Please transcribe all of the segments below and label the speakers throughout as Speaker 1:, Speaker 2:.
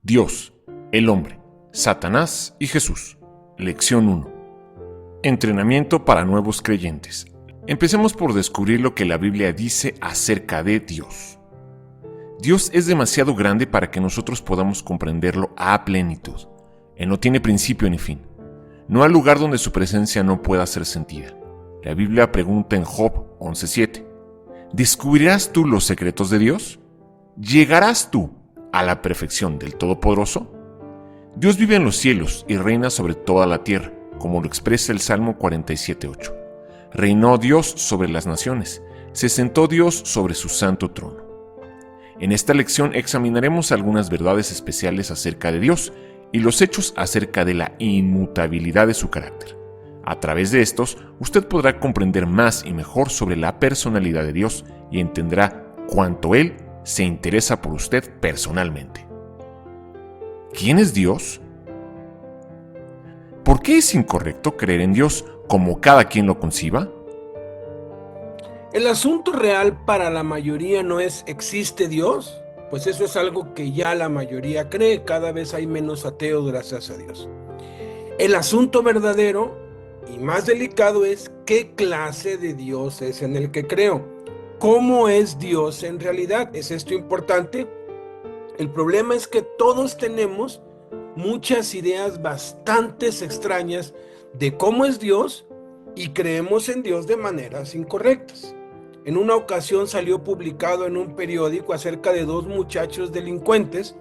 Speaker 1: Dios, el hombre, Satanás y Jesús. Lección 1. Entrenamiento para nuevos creyentes. Empecemos por descubrir lo que la Biblia dice acerca de Dios. Dios es demasiado grande para que nosotros podamos comprenderlo a plenitud. Él no tiene principio ni fin. No hay lugar donde su presencia no pueda ser sentida. La Biblia pregunta en Job 11:7, ¿descubrirás tú los secretos de Dios? ¿Llegarás tú a la perfección del Todopoderoso? Dios vive en los cielos y reina sobre toda la tierra, como lo expresa el Salmo 47:8. Reinó Dios sobre las naciones, se sentó Dios sobre su santo trono. En esta lección examinaremos algunas verdades especiales acerca de Dios y los hechos acerca de la inmutabilidad de su carácter. A través de estos, usted podrá comprender más y mejor sobre la personalidad de Dios y entenderá cuánto Él se interesa por usted personalmente. ¿Quién es Dios? ¿Por qué es incorrecto creer en Dios como cada quien lo conciba?
Speaker 2: El asunto real para la mayoría no es ¿existe Dios? Pues eso es algo que ya la mayoría cree, cada vez hay menos ateos gracias a Dios. El asunto verdadero y más delicado es ¿qué clase de Dios es en el que creo? ¿Cómo es Dios en realidad? ¿Es esto importante? El problema es que todos tenemos muchas ideas bastante extrañas de cómo es Dios y creemos en Dios de maneras incorrectas. En una ocasión salió publicado en un periódico acerca de dos muchachos delincuentes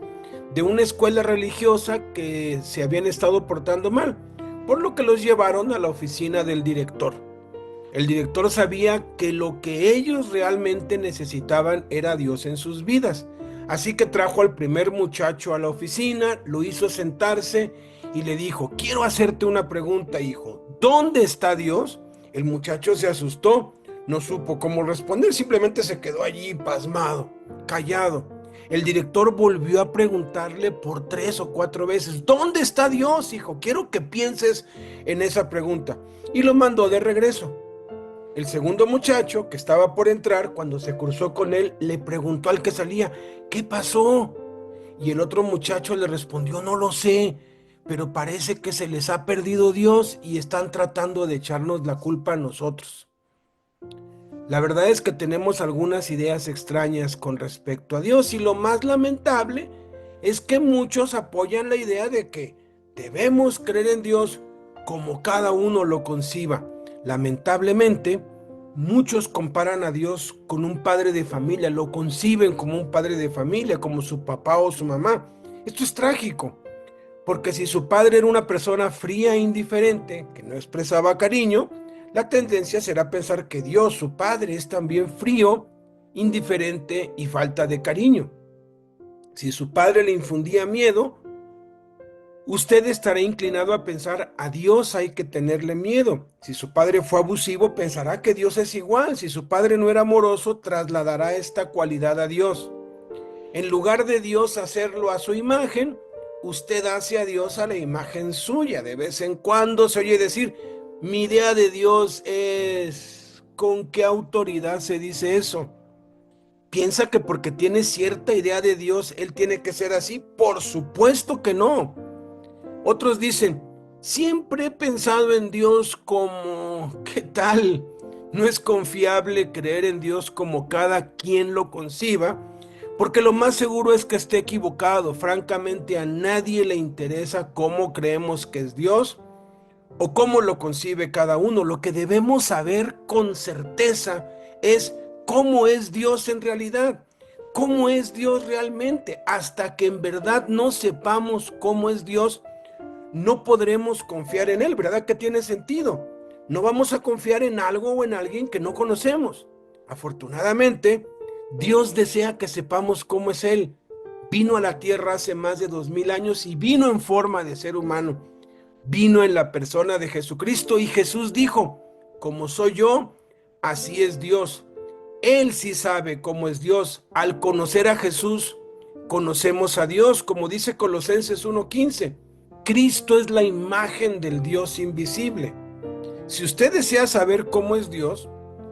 Speaker 2: de una escuela religiosa que se habían estado portando mal, por lo que los llevaron a la oficina del director. El director sabía que lo que ellos realmente necesitaban era Dios en sus vidas, así que trajo al primer muchacho a la oficina, lo hizo sentarse y le dijo: quiero hacerte una pregunta, hijo, ¿dónde está Dios? El muchacho se asustó, no supo cómo responder, simplemente se quedó allí pasmado, callado. El director volvió a preguntarle por 3 o 4 veces: ¿dónde está Dios, hijo? Quiero que pienses en esa pregunta. Y lo mandó de regreso. El segundo muchacho, que estaba por entrar, cuando se cruzó con él, le preguntó al que salía: ¿qué pasó? Y el otro muchacho le respondió: no lo sé, pero parece que se les ha perdido Dios y están tratando de echarnos la culpa a nosotros. La verdad es que tenemos algunas ideas extrañas con respecto a Dios y lo más lamentable es que muchos apoyan la idea de que debemos creer en Dios como cada uno lo conciba. Lamentablemente, muchos comparan a Dios con un padre de familia, lo conciben como un padre de familia, como su papá o su mamá. Esto es trágico, porque si su padre era una persona fría e indiferente, que no expresaba cariño, la tendencia será pensar que Dios, su Padre, es también frío, indiferente y falta de cariño. Si su padre le infundía miedo, usted estará inclinado a pensar: a Dios hay que tenerle miedo. Si su padre fue abusivo, pensará que Dios es igual. Si su padre no era amoroso, trasladará esta cualidad a Dios. En lugar de Dios hacerlo a su imagen, usted hace a Dios a la imagen suya. De vez en cuando se oye decir: mi idea de Dios es... ¿Con qué autoridad se dice eso? ¿Piensa que porque tiene cierta idea de Dios, Él tiene que ser así? Por supuesto que no. Otros dicen: siempre he pensado en Dios como... ¿qué tal? No es confiable creer en Dios como cada quien lo conciba, porque lo más seguro es que esté equivocado. Francamente, a nadie le interesa cómo creemos que es Dios o cómo lo concibe cada uno. Lo que debemos saber con certeza es cómo es Dios en realidad. ¿Cómo es Dios realmente? Hasta que en verdad no sepamos cómo es Dios, no podremos confiar en Él. ¿Verdad que tiene sentido? No vamos a confiar en algo o en alguien que no conocemos. Afortunadamente, Dios desea que sepamos cómo es Él. Vino a la tierra hace más de 2000 años y vino en forma de ser humano. Vino en la persona de Jesucristo y Jesús dijo: como soy yo, así es Dios. Él sí sabe cómo es Dios. Al conocer a Jesús, conocemos a Dios, como dice Colosenses 1:15. Cristo es la imagen del Dios invisible. Si usted desea saber cómo es Dios,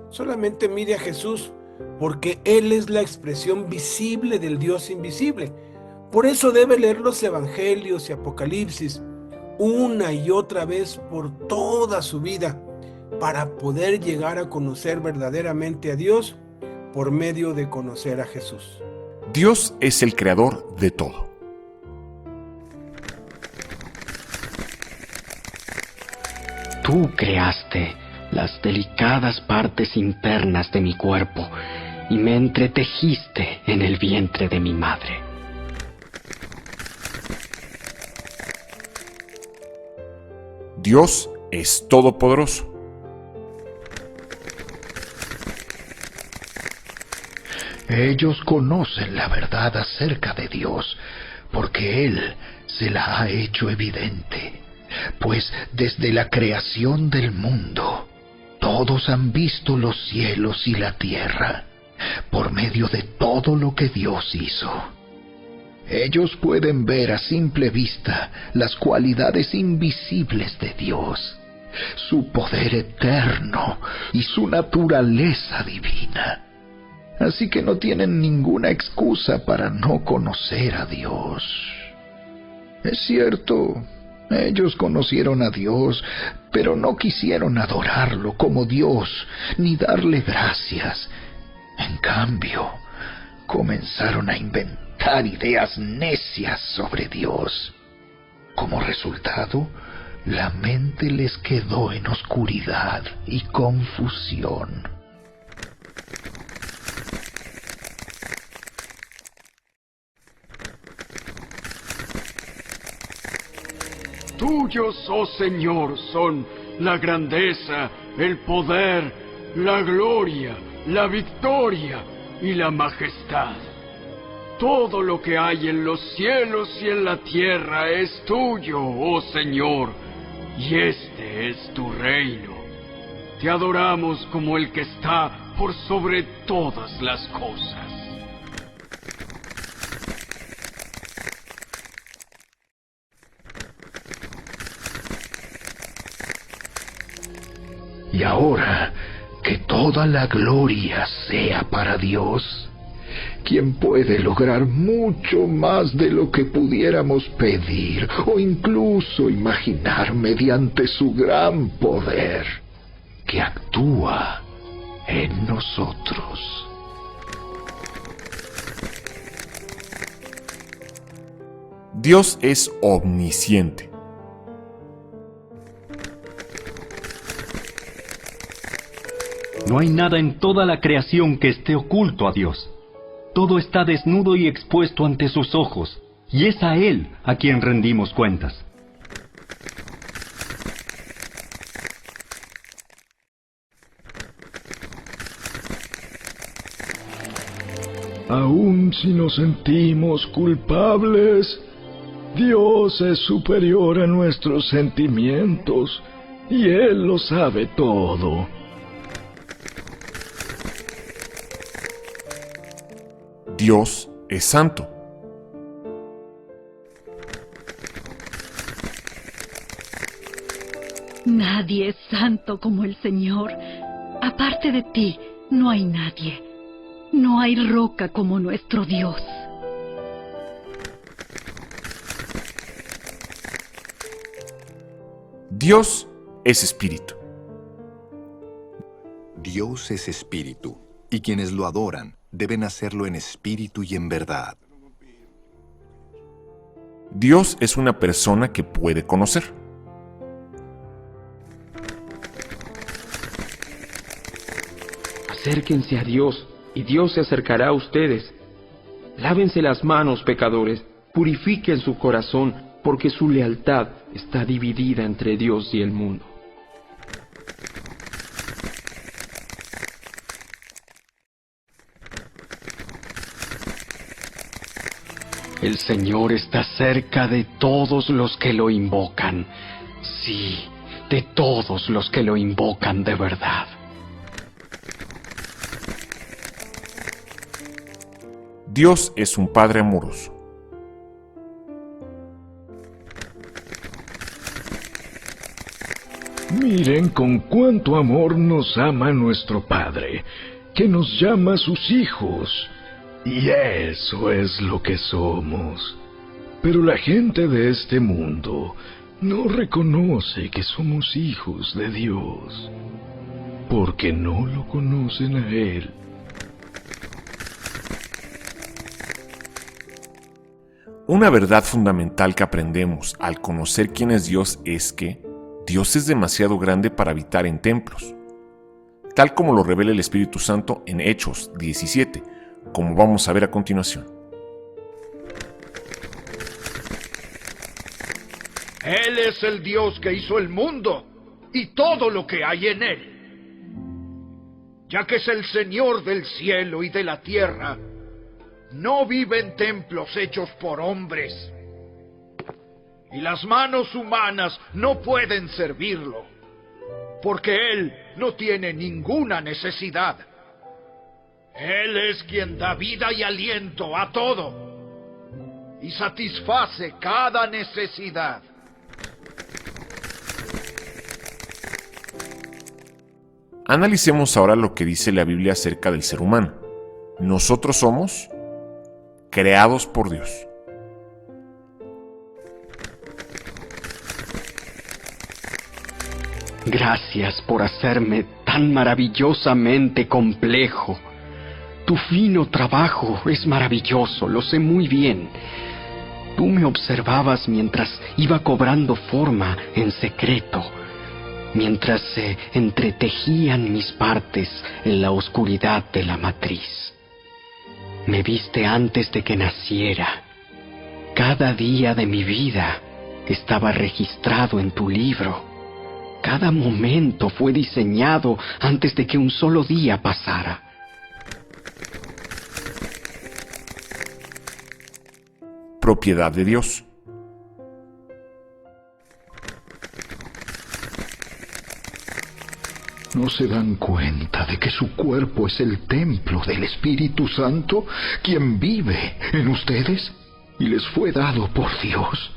Speaker 2: solamente mire a Jesús, porque Él es la expresión visible del Dios invisible. Por eso debe leer los Evangelios y Apocalipsis una y otra vez por toda su vida para poder llegar a conocer verdaderamente a Dios por medio de conocer a Jesús.
Speaker 1: Dios es el creador de todo.
Speaker 3: Tú creaste las delicadas partes internas de mi cuerpo y me entretejiste en el vientre de mi madre.
Speaker 1: Dios es todopoderoso.
Speaker 4: Ellos conocen la verdad acerca de Dios, porque Él se la ha hecho evidente. Pues desde la creación del mundo, todos han visto los cielos y la tierra, por medio de todo lo que Dios hizo. Ellos pueden ver a simple vista las cualidades invisibles de Dios, su poder eterno y su naturaleza divina. Así que no tienen ninguna excusa para no conocer a Dios. Es cierto, ellos conocieron a Dios, pero no quisieron adorarlo como Dios, ni darle gracias. En cambio, comenzaron a inventar ideas necias sobre Dios. Como resultado, la mente les quedó en oscuridad y confusión.
Speaker 5: Tuyos, oh Señor, son la grandeza, el poder, la gloria, la victoria y la majestad. Todo lo que hay en los cielos y en la tierra es tuyo, oh Señor, y este es tu reino. Te adoramos como el que está por sobre todas las cosas.
Speaker 4: Y ahora, que toda la gloria sea para Dios, quien puede lograr mucho más de lo que pudiéramos pedir o incluso imaginar mediante su gran poder, que actúa en nosotros.
Speaker 1: Dios es omnisciente.
Speaker 3: No hay nada en toda la creación que esté oculto a Dios. Todo está desnudo y expuesto ante sus ojos, y es a Él a quien rendimos cuentas.
Speaker 6: Aun si nos sentimos culpables, Dios es superior a nuestros sentimientos, y Él lo sabe todo.
Speaker 1: Dios es santo.
Speaker 7: Nadie es santo como el Señor. Aparte de ti, no hay nadie. No hay roca como nuestro Dios.
Speaker 1: Dios es espíritu.
Speaker 8: Dios es espíritu, y quienes lo adoran deben hacerlo en espíritu y en verdad.
Speaker 1: Dios es una persona que puede conocer.
Speaker 9: Acérquense a Dios, y Dios se acercará a ustedes. Lávense las manos, pecadores, purifiquen su corazón, porque su lealtad está dividida entre Dios y el mundo.
Speaker 3: El Señor está cerca de todos los que lo invocan. Sí, de todos los que lo invocan de verdad.
Speaker 1: Dios es un Padre amoroso.
Speaker 6: Miren con cuánto amor nos ama nuestro Padre, que nos llama sus hijos. Y eso es lo que somos. Pero la gente de este mundo no reconoce que somos hijos de Dios, porque no lo conocen a Él.
Speaker 1: Una verdad fundamental que aprendemos al conocer quién es Dios es que Dios es demasiado grande para habitar en templos, tal como lo revela el Espíritu Santo en Hechos 17, como vamos a ver a continuación.
Speaker 4: Él es el Dios que hizo el mundo y todo lo que hay en él. Ya que es el Señor del cielo y de la tierra, no vive en templos hechos por hombres. Y las manos humanas no pueden servirlo, porque Él no tiene ninguna necesidad. Él es quien da vida y aliento a todo, y satisface cada necesidad.
Speaker 1: Analicemos ahora lo que dice la Biblia acerca del ser humano. Nosotros somos creados por Dios.
Speaker 9: Gracias por hacerme tan maravillosamente complejo. Tu fino trabajo es maravilloso, lo sé muy bien. Tú me observabas mientras iba cobrando forma en secreto, mientras se entretejían mis partes en la oscuridad de la matriz. Me viste antes de que naciera. Cada día de mi vida estaba registrado en tu libro. Cada momento fue diseñado antes de que un solo día pasara.
Speaker 1: Propiedad de Dios.
Speaker 4: ¿No se dan cuenta de que su cuerpo es el templo del Espíritu Santo, quien vive en ustedes y les fue dado por Dios?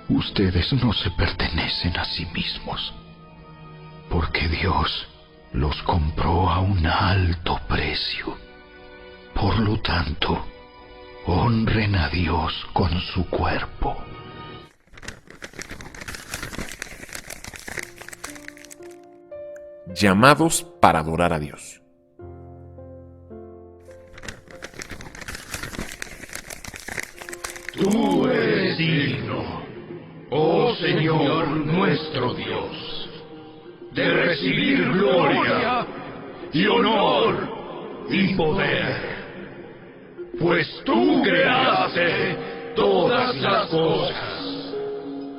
Speaker 4: Ustedes no se pertenecen a sí mismos, porque Dios los compró a un alto precio. Por lo tanto, honren a Dios con su cuerpo.
Speaker 1: Llamados para adorar a Dios.
Speaker 10: Tú eres digno, oh Señor nuestro Dios, de recibir gloria y honor y poder, pues tú creaste todas las cosas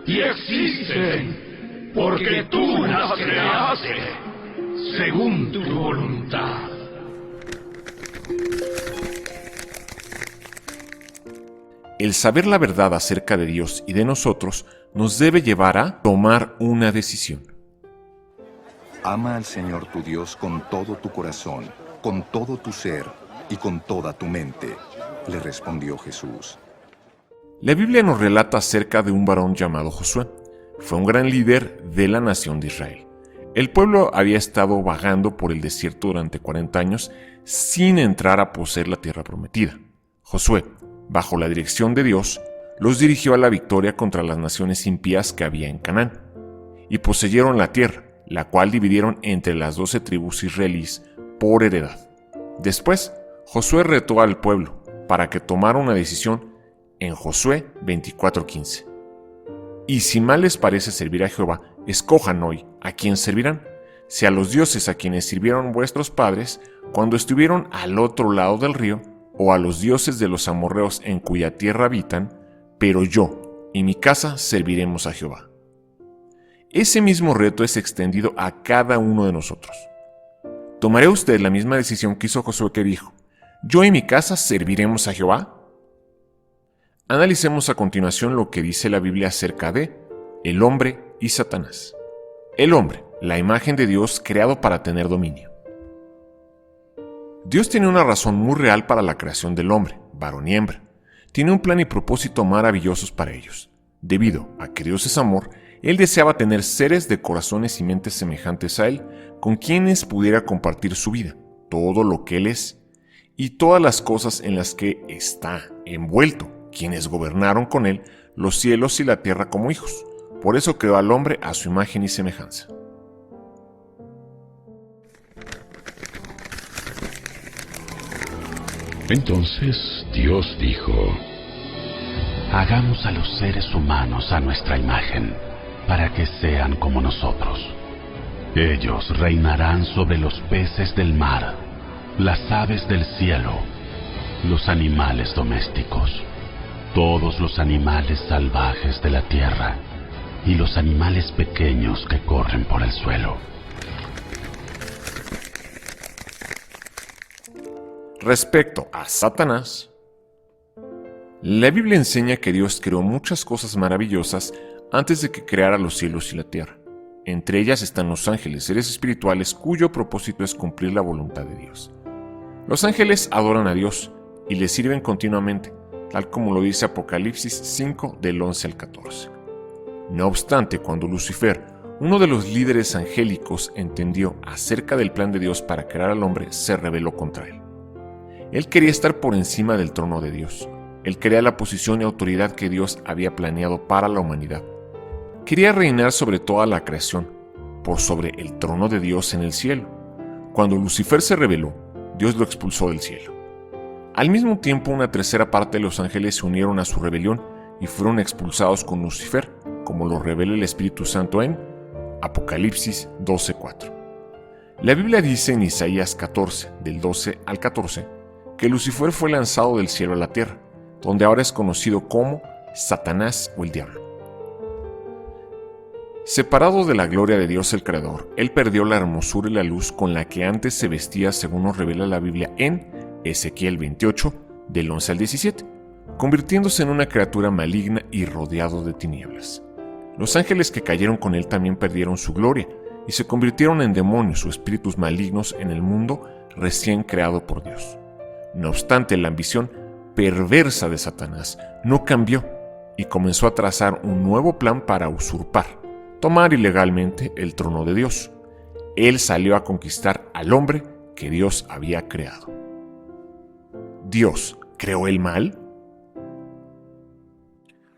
Speaker 10: y existen porque tú las creaste según tu voluntad.
Speaker 1: El saber la verdad acerca de Dios y de nosotros nos debe llevar a tomar una decisión.
Speaker 8: Ama al Señor tu Dios con todo tu corazón, con todo tu ser y con toda tu mente, le respondió Jesús.
Speaker 1: La Biblia nos relata acerca de un varón llamado Josué. Fue un gran líder de la nación de Israel. El pueblo había estado vagando por el desierto durante 40 años sin entrar a poseer la tierra prometida. Josué, bajo la dirección de Dios, los dirigió a la victoria contra las naciones impías que había en Canaán, y poseyeron la tierra, la cual dividieron entre las 12 tribus israelíes por heredad. Después, Josué retó al pueblo para que tomara una decisión en Josué 24:15. Y si mal les parece servir a Jehová, escojan hoy a quién servirán, si a los dioses a quienes sirvieron vuestros padres cuando estuvieron al otro lado del río, o a los dioses de los amorreos en cuya tierra habitan, pero yo y mi casa serviremos a Jehová. Ese mismo reto es extendido a cada uno de nosotros. ¿Tomará usted la misma decisión que hizo Josué, que dijo, yo y mi casa serviremos a Jehová? Analicemos a continuación lo que dice la Biblia acerca de el hombre y Satanás. El hombre, la imagen de Dios creado para tener dominio. Dios tiene una razón muy real para la creación del hombre, varón y hembra. Tiene un plan y propósito maravillosos para ellos. Debido a que Dios es amor, Él deseaba tener seres de corazones y mentes semejantes a Él, con quienes pudiera compartir su vida, todo lo que Él es, y todas las cosas en las que está envuelto quienes gobernaron con él los cielos y la tierra como hijos. Por eso creó al hombre a su imagen y semejanza.
Speaker 11: Entonces Dios dijo:
Speaker 12: hagamos a los seres humanos a nuestra imagen, para que sean como nosotros. Ellos reinarán sobre los peces del mar, las aves del cielo, los animales domésticos, todos los animales salvajes de la tierra y los animales pequeños que corren por el suelo.
Speaker 1: Respecto a Satanás, la Biblia enseña que Dios creó muchas cosas maravillosas antes de que creara los cielos y la tierra. Entre ellas están los ángeles, seres espirituales cuyo propósito es cumplir la voluntad de Dios. Los ángeles adoran a Dios y le sirven continuamente, tal como lo dice Apocalipsis 5 del 11 al 14. No obstante, cuando Lucifer, uno de los líderes angélicos, entendió acerca del plan de Dios para crear al hombre, se rebeló contra él. Él quería estar por encima del trono de Dios. Él quería la posición y autoridad que Dios había planeado para la humanidad. Quería reinar sobre toda la creación, por sobre el trono de Dios en el cielo. Cuando Lucifer se rebeló, Dios lo expulsó del cielo. Al mismo tiempo, una tercera parte de los ángeles se unieron a su rebelión y fueron expulsados con Lucifer, como lo revela el Espíritu Santo en Apocalipsis 12:4. La Biblia dice en Isaías 14, del 12 al 14, que Lucifer fue lanzado del cielo a la tierra, donde ahora es conocido como Satanás o el diablo. Separado de la gloria de Dios el Creador, él perdió la hermosura y la luz con la que antes se vestía, según nos revela la Biblia en Ezequiel 28, del 11 al 17, convirtiéndose en una criatura maligna y rodeado de tinieblas. Los ángeles que cayeron con él también perdieron su gloria y se convirtieron en demonios o espíritus malignos en el mundo recién creado por Dios. No obstante, la ambición perversa de Satanás no cambió y comenzó a trazar un nuevo plan para usurpar, tomar ilegalmente el trono de Dios. Él salió a conquistar al hombre que Dios había creado. ¿Dios creó el mal?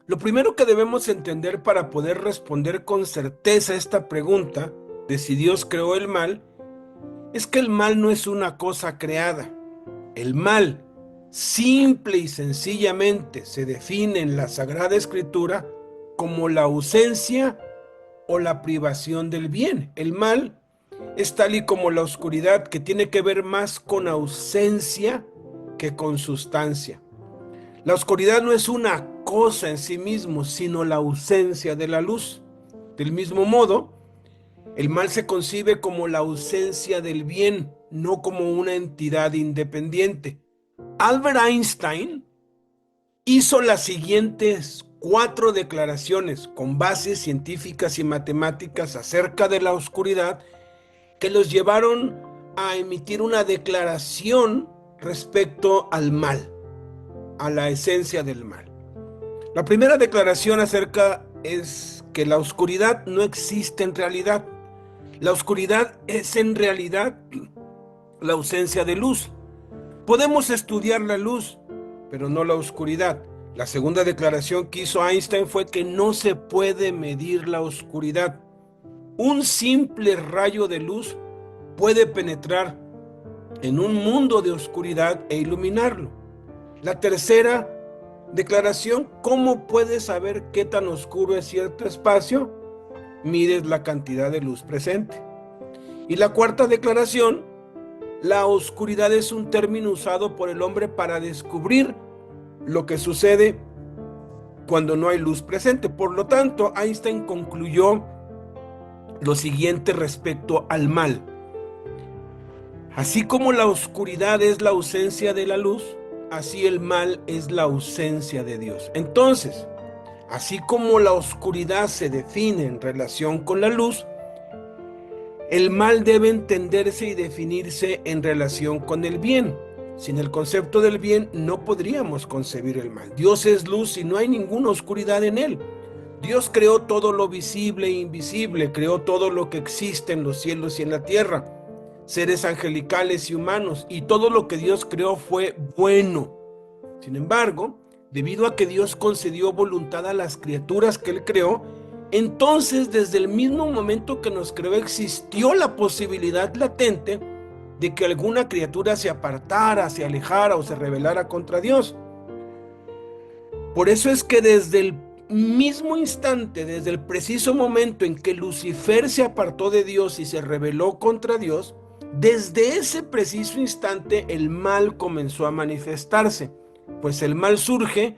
Speaker 2: Lo primero que debemos entender para poder responder con certeza a esta pregunta de si Dios creó el mal es que el mal no es una cosa creada. El mal, simple y sencillamente, se define en la Sagrada Escritura como la ausencia o la privación del bien. El mal es tal y como la oscuridad, que tiene que ver más con ausencia que con sustancia. La oscuridad no es una cosa en sí mismo, sino la ausencia de la luz. Del mismo modo, el mal se concibe como la ausencia del bien, no como una entidad independiente. Albert Einstein hizo las siguientes 4 declaraciones con bases científicas y matemáticas acerca de la oscuridad que los llevaron a emitir una declaración respecto al mal, a la esencia del mal. La primera declaración acerca es que la oscuridad no existe en realidad. La oscuridad es en realidad la ausencia de luz. Podemos estudiar la luz, pero no la oscuridad. La segunda declaración que hizo Einstein fue que no se puede medir la oscuridad. Un simple rayo de luz puede penetrar en un mundo de oscuridad e iluminarlo. La tercera declaración: ¿cómo puedes saber qué tan oscuro es cierto espacio? Mides la cantidad de luz presente. Y la cuarta declaración: la oscuridad es un término usado por el hombre para descubrir lo que sucede cuando no hay luz presente. Por lo tanto, Einstein concluyó lo siguiente respecto al mal: así como la oscuridad es la ausencia de la luz, así el mal es la ausencia de Dios. Entonces, así como la oscuridad se define en relación con la luz, el mal debe entenderse y definirse en relación con el bien. Sin el concepto del bien no podríamos concebir el mal. Dios es luz y no hay ninguna oscuridad en él. Dios creó todo lo visible e invisible, creó todo lo que existe en los cielos y en la tierra, seres angelicales y humanos, y todo lo que Dios creó fue bueno. Sin embargo, debido a que Dios concedió voluntad a las criaturas que Él creó, entonces desde el mismo momento que nos creó existió la posibilidad latente de que alguna criatura se apartara, se alejara o se rebelara contra Dios. Por eso es que desde el mismo instante, desde el preciso momento en que Lucifer se apartó de Dios y se rebeló contra Dios, desde ese preciso instante el mal comenzó a manifestarse, pues el mal surge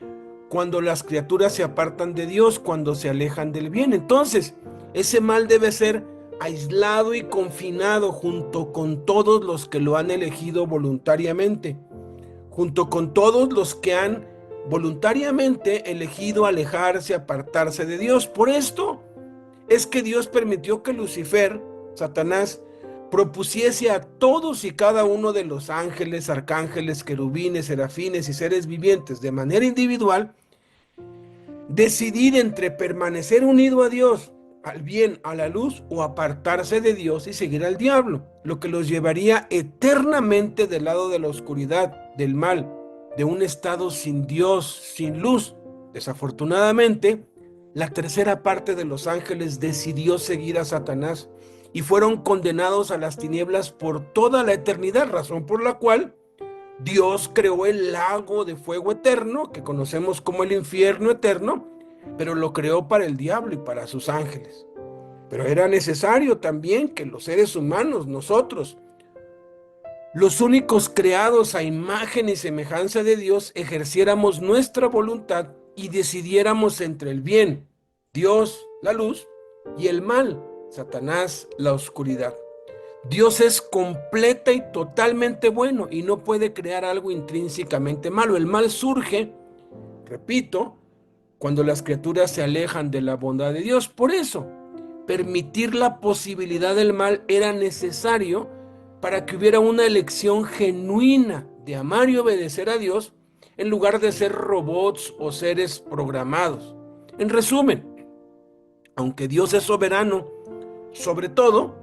Speaker 2: cuando las criaturas se apartan de Dios, cuando se alejan del bien. Entonces, ese mal debe ser aislado y confinado junto con todos los que lo han elegido voluntariamente, junto con todos los que han voluntariamente elegido alejarse, apartarse de Dios. Por esto es que Dios permitió que Lucifer, Satanás, propusiese a todos y cada uno de los ángeles, arcángeles, querubines, serafines y seres vivientes de manera individual, decidir entre permanecer unido a Dios, al bien, a la luz, o apartarse de Dios y seguir al diablo, lo que los llevaría eternamente del lado de la oscuridad, del mal, de un estado sin Dios, sin luz. Desafortunadamente, la tercera parte de los ángeles decidió seguir a Satanás y fueron condenados a las tinieblas por toda la eternidad, razón por la cual Dios creó el lago de fuego eterno, que conocemos como el infierno eterno, pero lo creó para el diablo y para sus ángeles. Pero era necesario también que los seres humanos, nosotros, los únicos creados a imagen y semejanza de Dios, ejerciéramos nuestra voluntad y decidiéramos entre el bien, Dios, la luz, y el mal, Satanás, la oscuridad. Dios es completa y totalmente bueno y no puede crear algo intrínsecamente malo. El mal surge, repito, cuando las criaturas se alejan de la bondad de Dios. Por eso, permitir la posibilidad del mal era necesario para que hubiera una elección genuina de amar y obedecer a Dios en lugar de ser robots o seres programados. En resumen, aunque Dios es soberano sobre todo,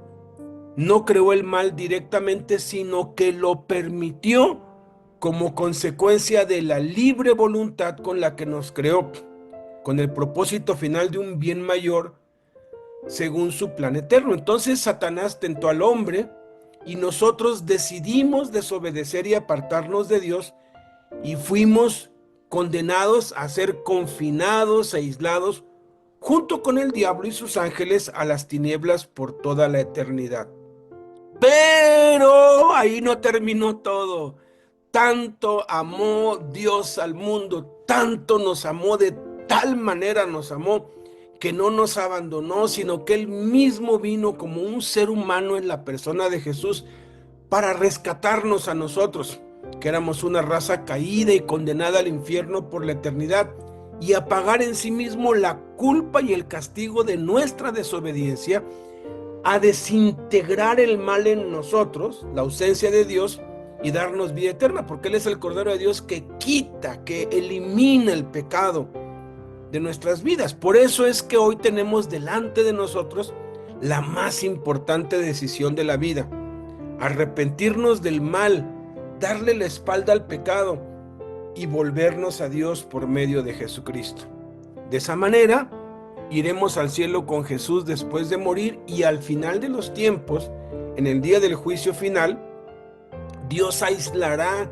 Speaker 2: no creó el mal directamente, sino que lo permitió como consecuencia de la libre voluntad con la que nos creó, con el propósito final de un bien mayor según su plan eterno. Entonces Satanás tentó al hombre y nosotros decidimos desobedecer y apartarnos de Dios y fuimos condenados a ser confinados e aislados junto con el diablo y sus ángeles a las tinieblas por toda la eternidad. Pero ahí no terminó todo. Tanto amó Dios al mundo, tanto nos amó, de tal manera nos amó, que no nos abandonó, sino que Él mismo vino como un ser humano en la persona de Jesús para rescatarnos a nosotros, que éramos una raza caída y condenada al infierno por la eternidad, y a pagar en sí mismo la culpa y el castigo de nuestra desobediencia, a desintegrar el mal en nosotros, la ausencia de Dios, y darnos vida eterna, porque Él es el Cordero de Dios que quita, que elimina el pecado de nuestras vidas. Por eso es que hoy tenemos delante de nosotros la más importante decisión de la vida: arrepentirnos del mal, darle la espalda al pecado y volvernos a Dios por medio de Jesucristo. De esa manera iremos al cielo con Jesús después de morir, y al final de los tiempos, en el día del juicio final, Dios aislará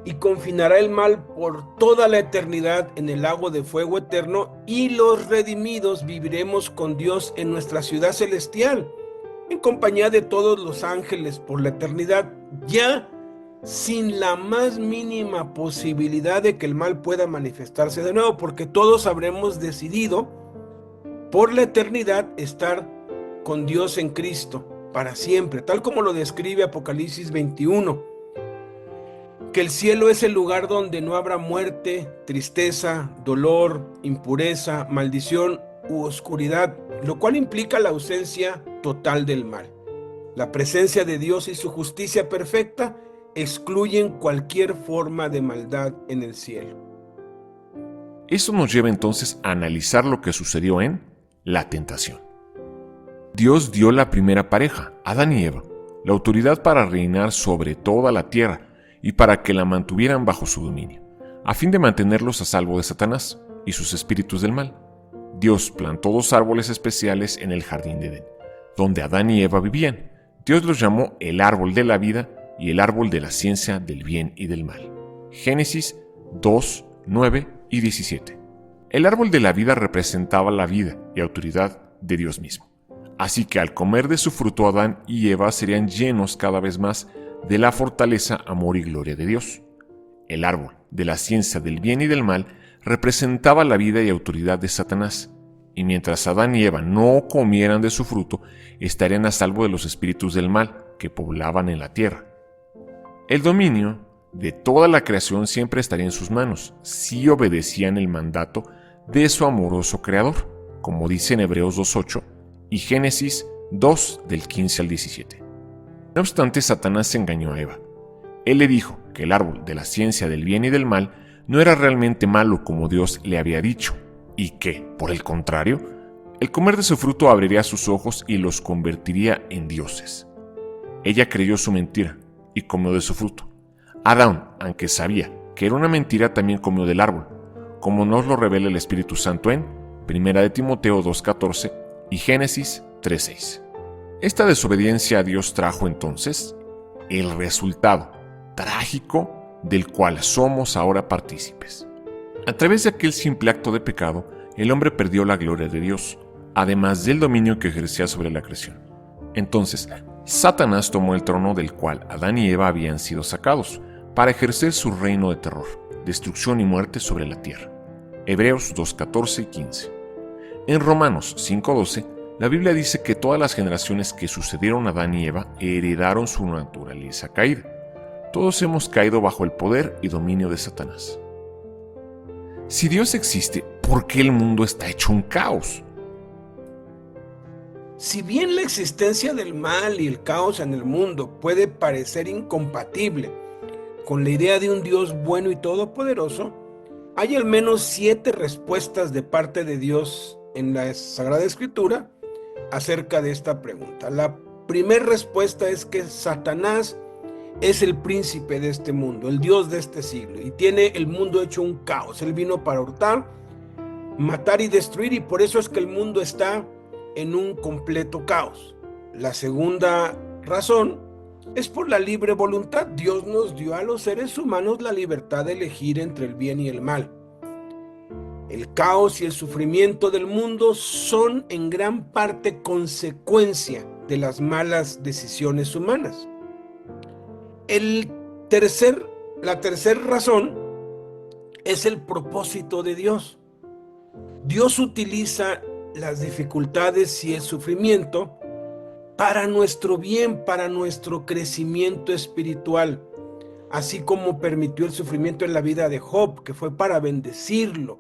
Speaker 2: y confinará el mal por toda la eternidad en el lago de fuego eterno, y los redimidos viviremos con Dios en nuestra ciudad celestial, en compañía de todos los ángeles por la eternidad, ya sin la más mínima posibilidad de que el mal pueda manifestarse de nuevo, porque todos habremos decidido por la eternidad estar con Dios en Cristo para siempre, tal como lo describe Apocalipsis 21, que el cielo es el lugar donde no habrá muerte, tristeza, dolor, impureza, maldición u oscuridad, lo cual implica la ausencia total del mal. La presencia de Dios y su justicia perfecta excluyen cualquier forma de maldad en el cielo.
Speaker 1: Eso nos lleva entonces a analizar lo que sucedió en la tentación. Dios dio a la primera pareja, Adán y Eva, la autoridad para reinar sobre toda la tierra y para que la mantuvieran bajo su dominio. a fin de mantenerlos a salvo de Satanás y sus espíritus del mal. Dios plantó 2 árboles especiales en el jardín de Edén, donde Adán y Eva vivían. Dios los llamó el árbol de la vida y el árbol de la ciencia del bien y del mal. Génesis 2, 9 y 17. El árbol de la vida representaba la vida y autoridad de Dios mismo. Así que al comer de su fruto, Adán y Eva serían llenos cada vez más de la fortaleza, amor y gloria de Dios. El árbol de la ciencia del bien y del mal representaba la vida y autoridad de Satanás, y mientras Adán y Eva no comieran de su fruto, estarían a salvo de los espíritus del mal que poblaban en la tierra. El dominio de toda la creación siempre estaría en sus manos, si obedecían el mandato de su amoroso Creador, como dice en Hebreos 2:8 y Génesis 2 del 15 al 17. No obstante, Satanás engañó a Eva. Él le dijo que el árbol de la ciencia del bien y del mal no era realmente malo como Dios le había dicho, y que, por el contrario, el comer de su fruto abriría sus ojos y los convertiría en dioses. Ella creyó su mentira y comió de su fruto. Adán, aunque sabía que era una mentira, también comió del árbol, como nos lo revela el Espíritu Santo en 1 de Timoteo 2:14 y Génesis 3:6. Esta desobediencia a Dios trajo entonces el resultado trágico del cual somos ahora partícipes. A través de aquel simple acto de pecado, el hombre perdió la gloria de Dios, además del dominio que ejercía sobre la creación. Entonces, Satanás tomó el trono del cual Adán y Eva habían sido sacados, para ejercer su reino de terror, destrucción y muerte sobre la tierra. Hebreos 2:14 y 15. En Romanos 5:12, la Biblia dice que todas las generaciones que sucedieron a Adán y Eva heredaron su naturaleza caída. Todos hemos caído bajo el poder y dominio de Satanás. Si Dios existe, ¿por qué el mundo está hecho un caos?
Speaker 2: Si bien la existencia del mal y el caos en el mundo puede parecer incompatible con la idea de un Dios bueno y todopoderoso, hay al menos 7 respuestas de parte de Dios en la Sagrada Escritura acerca de esta pregunta. La primera respuesta es que Satanás es el príncipe de este mundo, el Dios de este siglo, y tiene el mundo hecho un caos. Él vino para hurtar, matar y destruir, y por eso es que el mundo está en un completo caos. La segunda razón es por la libre voluntad. Dios nos dio a los seres humanos la libertad de elegir entre el bien y el mal. El caos y el sufrimiento del mundo son en gran parte consecuencia de las malas decisiones humanas. La tercera razón es el propósito de Dios. Dios utiliza las dificultades y el sufrimiento para nuestro bien, para nuestro crecimiento espiritual, así como permitió el sufrimiento en la vida de Job, que fue para bendecirlo,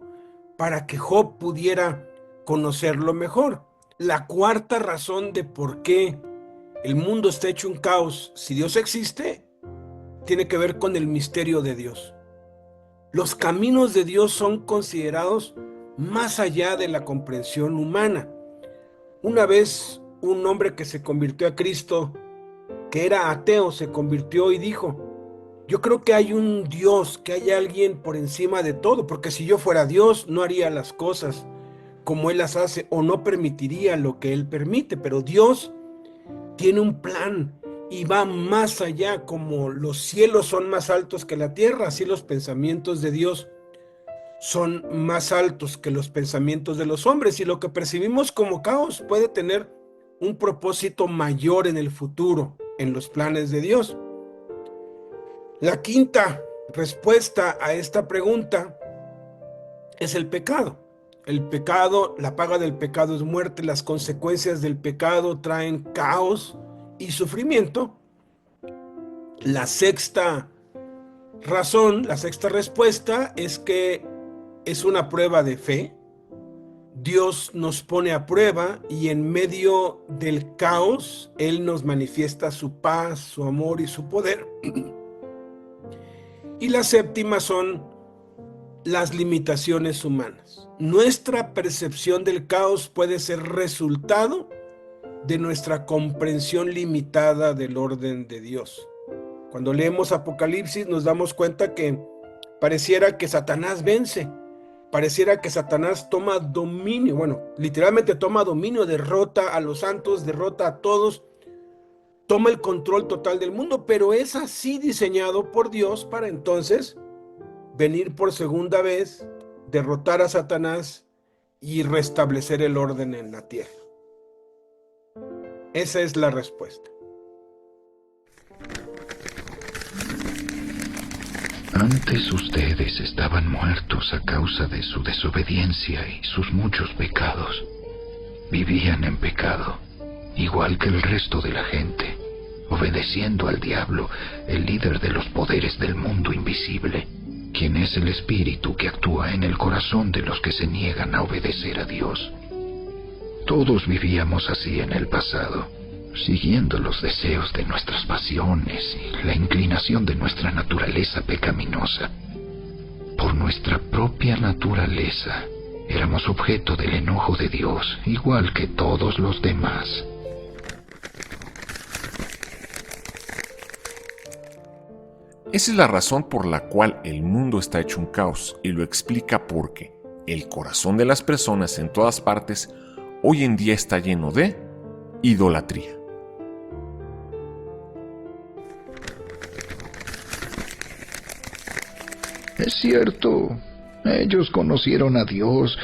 Speaker 2: para que Job pudiera conocerlo mejor. La cuarta razón de por qué el mundo está hecho un caos, si Dios existe, tiene que ver con el misterio de Dios. Los caminos de Dios son considerados más allá de la comprensión humana. Una vez un hombre que se convirtió a Cristo, que era ateo, se convirtió y dijo: yo creo que hay un Dios, que hay alguien por encima de todo, porque si yo fuera Dios no haría las cosas como Él las hace, o no permitiría lo que Él permite, pero Dios tiene un plan y va más allá. Como los cielos son más altos que la tierra, así los pensamientos de Dios son más altos que los pensamientos de los hombres, y lo que percibimos como caos puede tener un propósito mayor en el futuro, en los planes de Dios. La quinta respuesta a esta pregunta es el pecado. El pecado, la paga del pecado es muerte, las consecuencias del pecado traen caos y sufrimiento. La sexta razón, la sexta respuesta es que es una prueba de fe. Dios nos pone a prueba y en medio del caos, Él nos manifiesta su paz, su amor y su poder. Y la séptima son las limitaciones humanas. Nuestra percepción del caos puede ser resultado de nuestra comprensión limitada del orden de Dios. Cuando leemos Apocalipsis nos damos cuenta que pareciera que Satanás vence, pareciera que Satanás toma dominio, bueno, literalmente toma dominio, derrota a los santos, derrota a todos, toma el control total del mundo, pero es así diseñado por Dios para entonces venir por segunda vez, derrotar a Satanás y restablecer el orden en la tierra. Esa es la respuesta.
Speaker 4: Antes ustedes estaban muertos a causa de su desobediencia y sus muchos pecados. Vivían en pecado, igual que el resto de la gente, obedeciendo al diablo, el líder de los poderes del mundo invisible, quien es el espíritu que actúa en el corazón de los que se niegan a obedecer a Dios. Todos vivíamos así en el pasado, siguiendo los deseos de nuestras pasiones y la inclinación de nuestra naturaleza pecaminosa. Por nuestra propia naturaleza, éramos objeto del enojo de Dios, igual que todos los demás.
Speaker 1: Esa es la razón por la cual el mundo está hecho un caos, y lo explica porque el corazón de las personas en todas partes hoy en día está lleno de idolatría.
Speaker 4: Es cierto, ellos conocieron a Dios,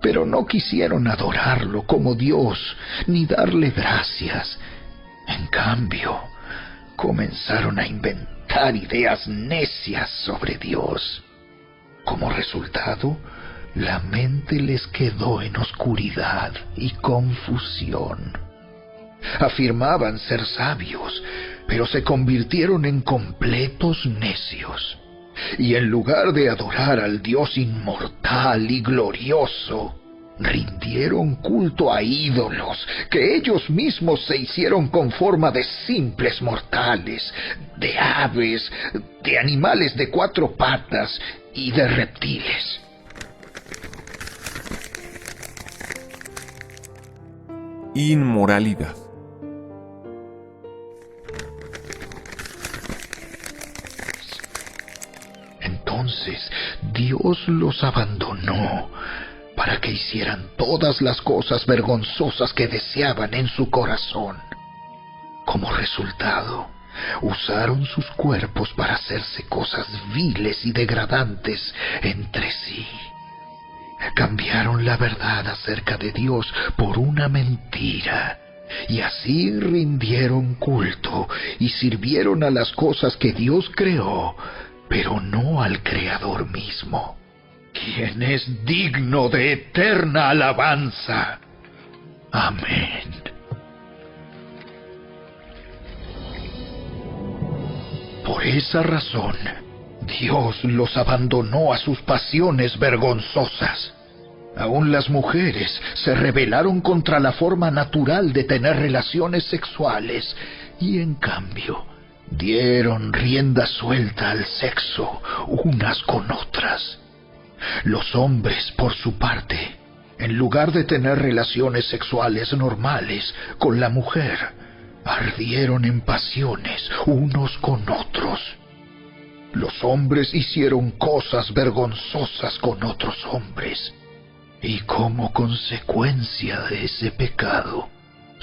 Speaker 4: pero no quisieron adorarlo como Dios, ni darle gracias. En cambio, comenzaron a inventar ideas necias sobre Dios. Como resultado, la mente les quedó en oscuridad y confusión. Afirmaban ser sabios, pero se convirtieron en completos necios. Y en lugar de adorar al Dios inmortal y glorioso, rindieron culto a ídolos que ellos mismos se hicieron con forma de simples mortales, de aves, de animales de 4 patas y de reptiles.
Speaker 1: Inmoralidad.
Speaker 4: Entonces Dios los abandonó para que hicieran todas las cosas vergonzosas que deseaban en su corazón. Como resultado, usaron sus cuerpos para hacerse cosas viles y degradantes entre sí. Cambiaron la verdad acerca de Dios por una mentira, y así rindieron culto y sirvieron a las cosas que Dios creó, pero no al Creador mismo, quien es digno de eterna alabanza. Amén. Por esa razón, Dios los abandonó a sus pasiones vergonzosas. Aún las mujeres se rebelaron contra la forma natural de tener relaciones sexuales y, en cambio, dieron rienda suelta al sexo unas con otras. Los hombres, por su parte, en lugar de tener relaciones sexuales normales con la mujer, ardieron en pasiones unos con otros. Los hombres hicieron cosas vergonzosas con otros hombres, y como consecuencia de ese pecado,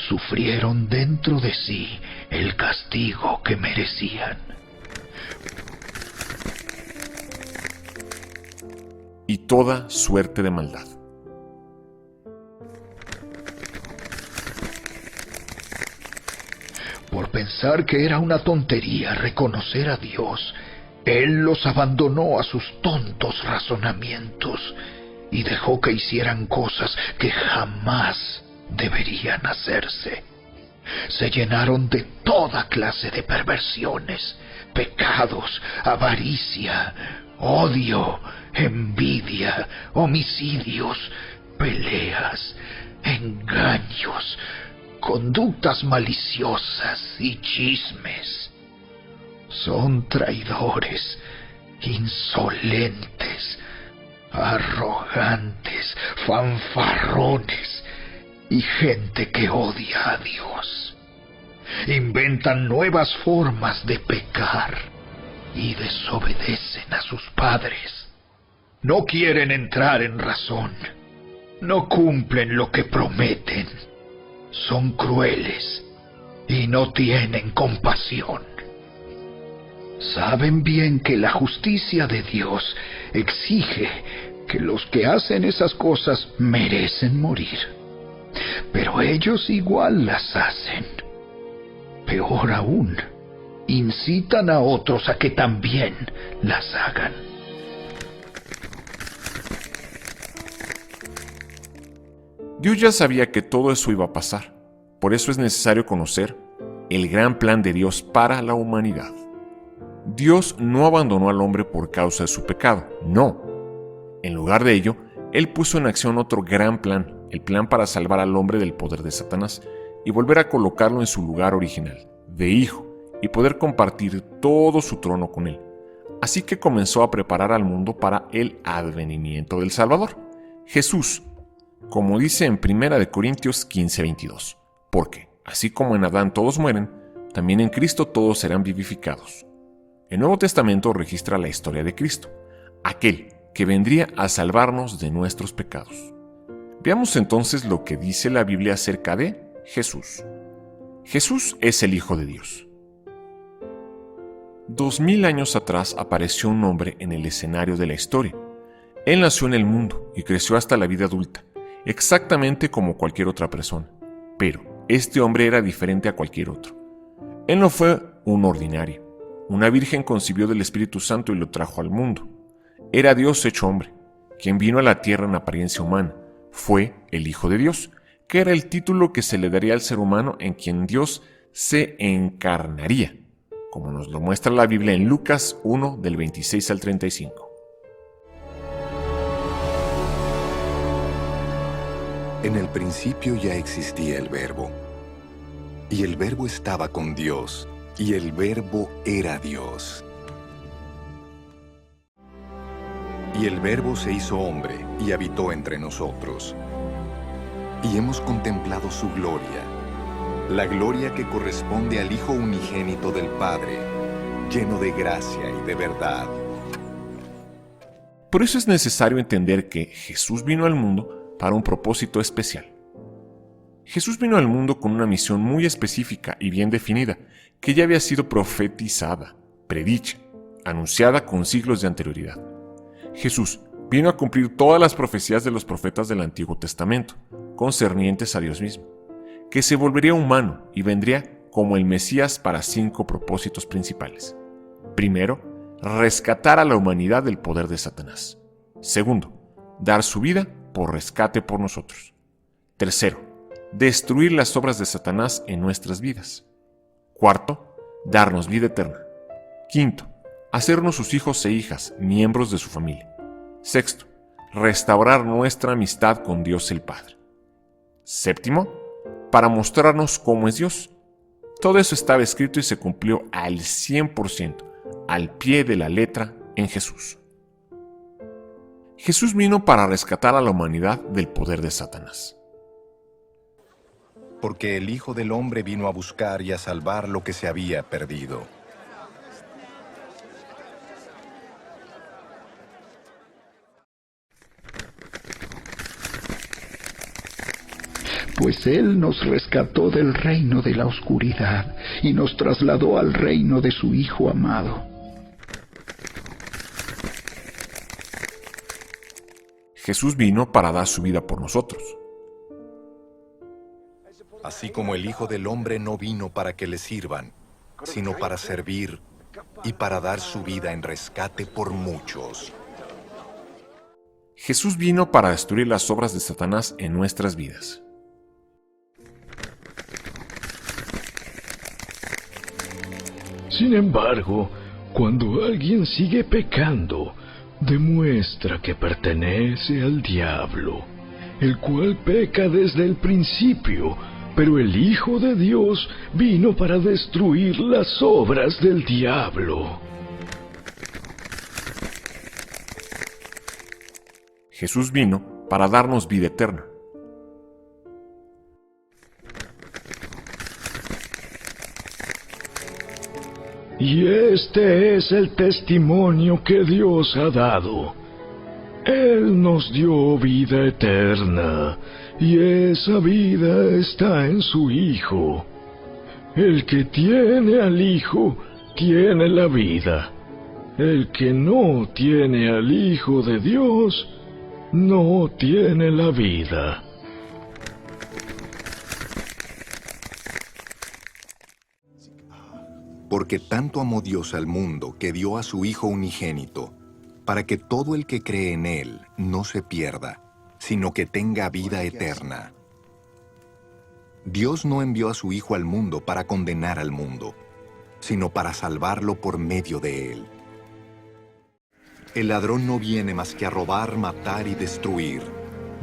Speaker 4: sufrieron dentro de sí el castigo que merecían.
Speaker 1: Y toda suerte de maldad.
Speaker 4: Por pensar que era una tontería reconocer a Dios, Él los abandonó a sus tontos razonamientos y dejó que hicieran cosas que jamás deberían hacerse. Se llenaron de toda clase de perversiones, pecados, avaricia, odio, envidia, homicidios, peleas, engaños, conductas maliciosas y chismes. Son traidores, insolentes, arrogantes, fanfarrones y gente que odia a Dios. Inventan nuevas formas de pecar y desobedecen a sus padres. No quieren entrar en razón. No cumplen lo que prometen. Son crueles y no tienen compasión. Saben bien que la justicia de Dios exige que los que hacen esas cosas merecen morir. Pero ellos igual las hacen. Peor aún, incitan a otros a que también las hagan.
Speaker 1: Dios ya sabía que todo eso iba a pasar. Por eso es necesario conocer el gran plan de Dios para la humanidad. Dios no abandonó al hombre por causa de su pecado, no. En lugar de ello, Él puso en acción otro gran plan, el plan para salvar al hombre del poder de Satanás y volver a colocarlo en su lugar original, de hijo, y poder compartir todo su trono con Él. Así que comenzó a preparar al mundo para el advenimiento del Salvador, Jesús, como dice en 1 Corintios 15:22, porque, así como en Adán todos mueren, también en Cristo todos serán vivificados. El Nuevo Testamento registra la historia de Cristo, aquel que vendría a salvarnos de nuestros pecados. Veamos entonces lo que dice la Biblia acerca de Jesús. Jesús es el Hijo de Dios. 2000 años atrás apareció un hombre en el escenario de la historia. Él nació en el mundo y creció hasta la vida adulta, exactamente como cualquier otra persona. Pero este hombre era diferente a cualquier otro. Él no fue un ordinario. Una virgen concibió del Espíritu Santo y lo trajo al mundo. Era Dios hecho hombre, quien vino a la tierra en apariencia humana. Fue el Hijo de Dios, que era el título que se le daría al ser humano en quien Dios se encarnaría, como nos lo muestra la Biblia en Lucas 1, del 26 al 35.
Speaker 8: En el principio ya existía el Verbo, y el Verbo estaba con Dios, y el Verbo era Dios. Y el Verbo se hizo hombre y habitó entre nosotros. Y hemos contemplado su gloria, la gloria que corresponde al Hijo unigénito del Padre, lleno de gracia y de verdad.
Speaker 1: Por eso es necesario entender que Jesús vino al mundo para un propósito especial. Jesús vino al mundo con una misión muy específica y bien definida, que ya había sido profetizada, predicha, anunciada con siglos de anterioridad. Jesús vino a cumplir todas las profecías de los profetas del Antiguo Testamento, concernientes a Dios mismo, que se volvería humano y vendría como el Mesías para 5 propósitos principales. Primero, rescatar a la humanidad del poder de Satanás. Segundo, dar su vida por rescate por nosotros. Tercero, destruir las obras de Satanás en nuestras vidas. Cuarto, darnos vida eterna. Quinto, hacernos sus hijos e hijas, miembros de su familia. Sexto, restaurar nuestra amistad con Dios el Padre. Séptimo, para mostrarnos cómo es Dios. Todo eso estaba escrito y se cumplió al 100%, al pie de la letra, en Jesús. Jesús vino para rescatar a la humanidad del poder de Satanás.
Speaker 8: Porque el Hijo del Hombre vino a buscar y a salvar lo que se había perdido.
Speaker 4: Pues Él nos rescató del reino de la oscuridad y nos trasladó al reino de su Hijo amado.
Speaker 1: Jesús vino para dar su vida por nosotros.
Speaker 8: Así como el Hijo del Hombre no vino para que le sirvan, sino para servir y para dar su vida en rescate por muchos.
Speaker 1: Jesús vino para destruir las obras de Satanás en nuestras vidas.
Speaker 6: Sin embargo, cuando alguien sigue pecando, demuestra que pertenece al diablo, el cual peca desde el principio, pero el Hijo de Dios vino para destruir las obras del diablo.
Speaker 1: Jesús vino para darnos vida eterna.
Speaker 6: y este es el testimonio que Dios ha dado. Él nos dio vida eterna, y esa vida está en su Hijo. El que tiene al Hijo, tiene la vida. El que no tiene al Hijo de Dios, no tiene la vida.
Speaker 8: Porque tanto amó Dios al mundo que dio a su Hijo unigénito, para que todo el que cree en Él no se pierda, sino que tenga vida eterna. Dios no envió a su Hijo al mundo para condenar al mundo, sino para salvarlo por medio de Él. El ladrón no viene más que a robar, matar y destruir.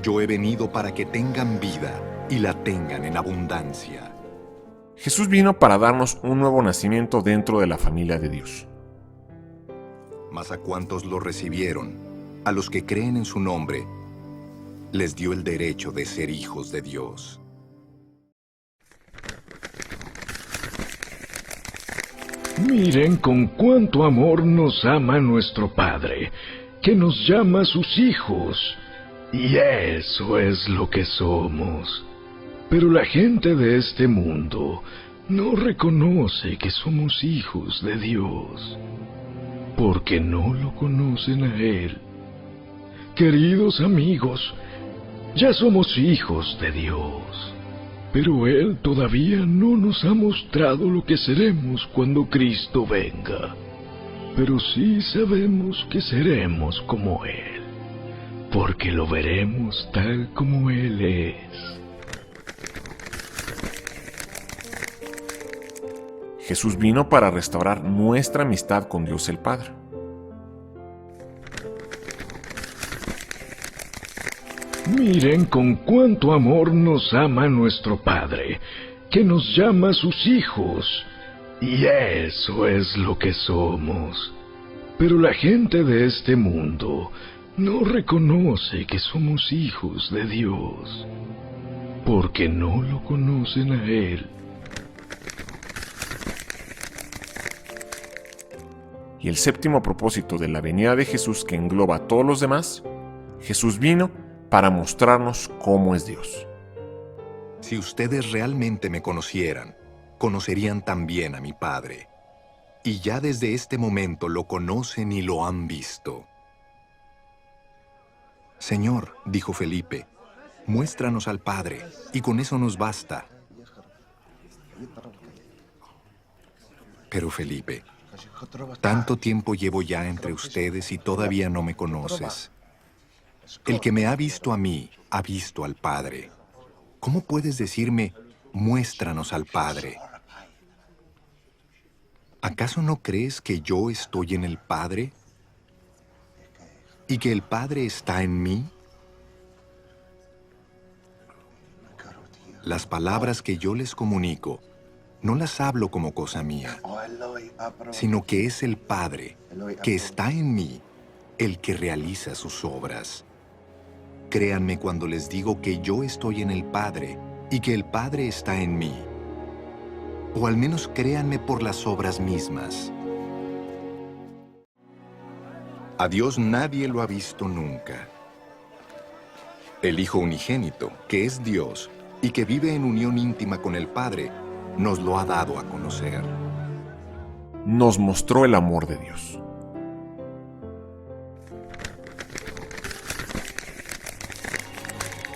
Speaker 8: Yo he venido para que tengan vida y la tengan en abundancia.
Speaker 1: Jesús vino para darnos un nuevo nacimiento dentro de la familia de Dios.
Speaker 8: Mas a cuantos lo recibieron, a los que creen en su nombre, les dio el derecho de ser hijos de Dios.
Speaker 6: Miren con cuánto amor nos ama nuestro Padre, que nos llama sus hijos. Y eso es lo que somos. Pero la gente de este mundo no reconoce que somos hijos de Dios, porque no lo conocen a Él. Queridos amigos, ya somos hijos de Dios, pero Él todavía no nos ha mostrado lo que seremos cuando Cristo venga. Pero sí sabemos que seremos como Él, porque lo veremos tal como Él es.
Speaker 1: Jesús vino para restaurar nuestra amistad con Dios el Padre.
Speaker 6: Miren con cuánto amor nos ama nuestro Padre, que nos llama sus hijos. Y eso es lo que somos. Pero la gente de este mundo no reconoce que somos hijos de Dios, porque no lo conocen a Él.
Speaker 1: Y el séptimo propósito de la venida de Jesús, que engloba a todos los demás, Jesús vino para mostrarnos cómo es Dios.
Speaker 8: Si ustedes realmente me conocieran, conocerían también a mi Padre. Y ya desde este momento lo conocen y lo han visto. Señor, dijo Felipe, muéstranos al Padre, y con eso nos basta. Pero Felipe, tanto tiempo llevo ya entre ustedes y todavía no me conoces. El que me ha visto a mí, ha visto al Padre. ¿Cómo puedes decirme, muéstranos al Padre? ¿Acaso no crees que yo estoy en el Padre? ¿Y que el Padre está en mí? Las palabras que yo les comunico, no las hablo como cosa mía, sino que es el Padre, que está en mí, el que realiza sus obras. Créanme cuando les digo que yo estoy en el Padre y que el Padre está en mí. O al menos créanme por las obras mismas. A Dios nadie lo ha visto nunca. El Hijo unigénito, que es Dios y que vive en unión íntima con el Padre, nos lo ha dado a conocer.
Speaker 1: Nos mostró el amor de Dios.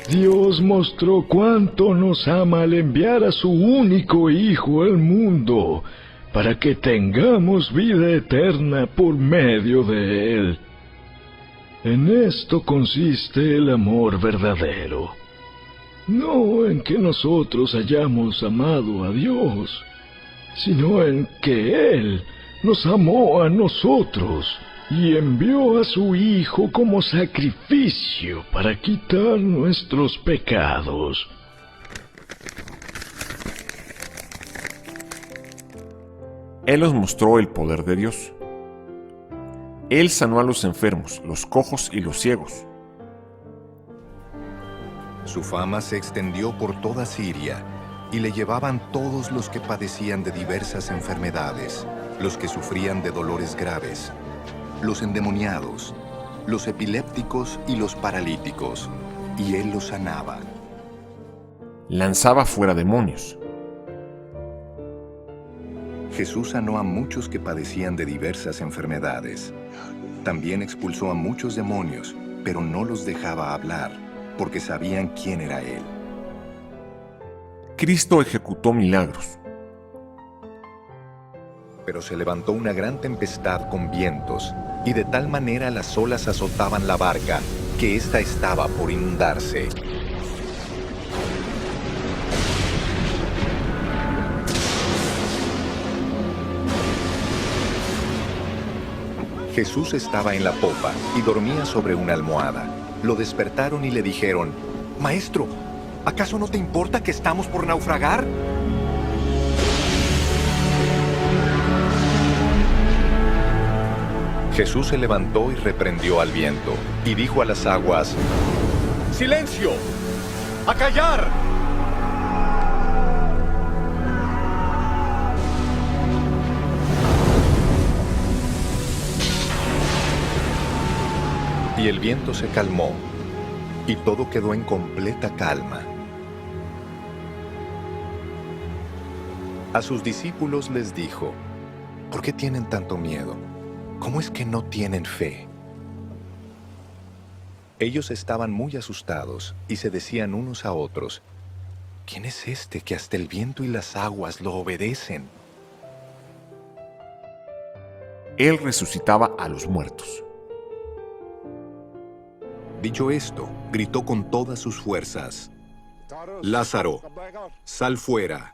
Speaker 6: Dios mostró cuánto nos ama al enviar a su único Hijo al mundo, para que tengamos vida eterna por medio de Él. En esto consiste el amor verdadero. No en que nosotros hayamos amado a Dios, sino en que Él nos amó a nosotros y envió a su Hijo como sacrificio para quitar nuestros pecados.
Speaker 1: Él nos mostró el poder de Dios. Él sanó a los enfermos, los cojos y los ciegos.
Speaker 8: Su fama se extendió por toda Siria, y le llevaban todos los que padecían de diversas enfermedades, los que sufrían de dolores graves, los endemoniados, los epilépticos y los paralíticos, y él los sanaba.
Speaker 1: Lanzaba fuera demonios.
Speaker 8: Jesús sanó a muchos que padecían de diversas enfermedades. También expulsó a muchos demonios, pero no los dejaba hablar, porque sabían quién era Él.
Speaker 1: Cristo ejecutó milagros.
Speaker 8: Pero se levantó una gran tempestad con vientos, y de tal manera las olas azotaban la barca, que ésta estaba por inundarse. Jesús estaba en la popa y dormía sobre una almohada. Lo despertaron y le dijeron: «Maestro, ¿acaso no te importa que estamos por naufragar?». Jesús se levantó y reprendió al viento, y dijo a las aguas: «¡Silencio! ¡A callar!». Y el viento se calmó, y todo quedó en completa calma. A sus discípulos les dijo: «¿Por qué tienen tanto miedo? ¿Cómo es que no tienen fe?». Ellos estaban muy asustados y se decían unos a otros: «¿Quién es este que hasta el viento y las aguas lo obedecen?».
Speaker 1: Él resucitaba a los muertos.
Speaker 8: Dicho esto, gritó con todas sus fuerzas: «Lázaro, sal fuera».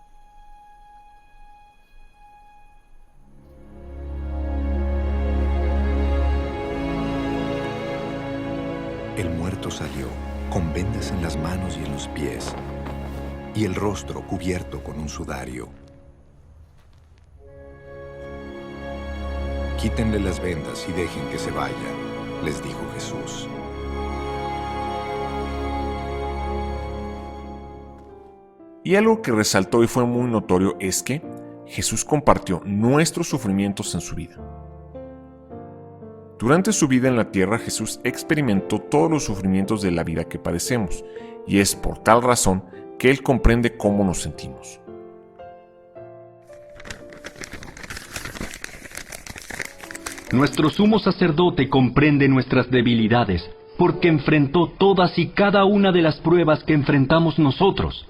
Speaker 8: El muerto salió, con vendas en las manos y en los pies, y el rostro cubierto con un sudario. «Quítenle las vendas y dejen que se vaya», les dijo Jesús.
Speaker 1: Y algo que resaltó y fue muy notorio es que Jesús compartió nuestros sufrimientos en su vida. Durante su vida en la tierra, Jesús experimentó todos los sufrimientos de la vida que padecemos, y es por tal razón que Él comprende cómo nos sentimos.
Speaker 3: Nuestro sumo sacerdote comprende nuestras debilidades, porque enfrentó todas y cada una de las pruebas que enfrentamos nosotros.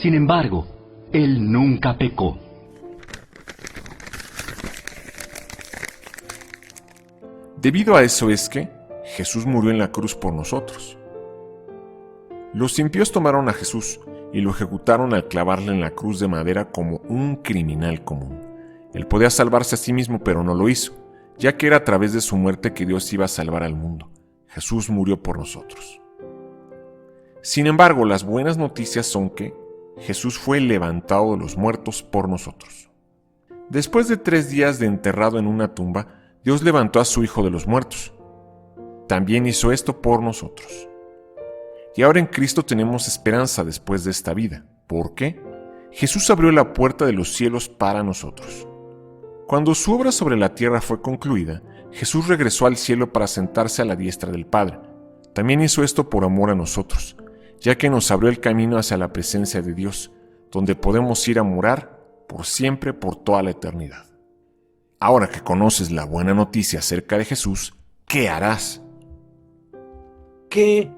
Speaker 3: Sin embargo, Él nunca pecó.
Speaker 1: Debido a eso es que Jesús murió en la cruz por nosotros. Los impíos tomaron a Jesús y lo ejecutaron al clavarle en la cruz de madera como un criminal común. Él podía salvarse a sí mismo, pero no lo hizo, ya que era a través de su muerte que Dios iba a salvar al mundo. Jesús murió por nosotros. Sin embargo, las buenas noticias son que Jesús fue levantado de los muertos por nosotros. Después de 3 días de enterrado en una tumba, Dios levantó a su Hijo de los muertos. También hizo esto por nosotros. Y ahora en Cristo tenemos esperanza después de esta vida. ¿Por qué? Jesús abrió la puerta de los cielos para nosotros. Cuando su obra sobre la tierra fue concluida, Jesús regresó al cielo para sentarse a la diestra del Padre. También hizo esto por amor a nosotros, ya que nos abrió el camino hacia la presencia de Dios, donde podemos ir a morar por siempre, por toda la eternidad. Ahora que conoces la buena noticia acerca de Jesús, ¿qué harás?
Speaker 2: ¿Qué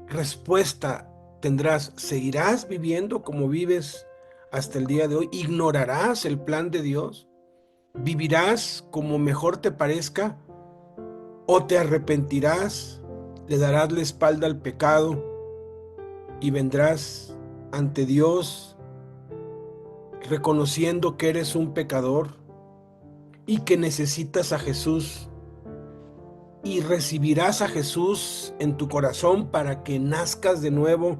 Speaker 2: respuesta tendrás? ¿Seguirás viviendo como vives hasta el día de hoy? ¿Ignorarás el plan de Dios? ¿Vivirás como mejor te parezca? ¿O te arrepentirás? ¿Le darás la espalda al pecado? Y vendrás ante Dios reconociendo que eres un pecador y que necesitas a Jesús, y recibirás a Jesús en tu corazón para que nazcas de nuevo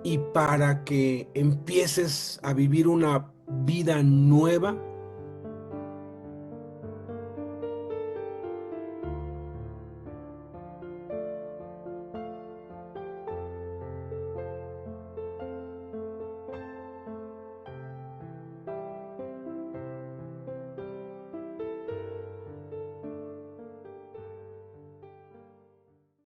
Speaker 2: y para que empieces a vivir una vida nueva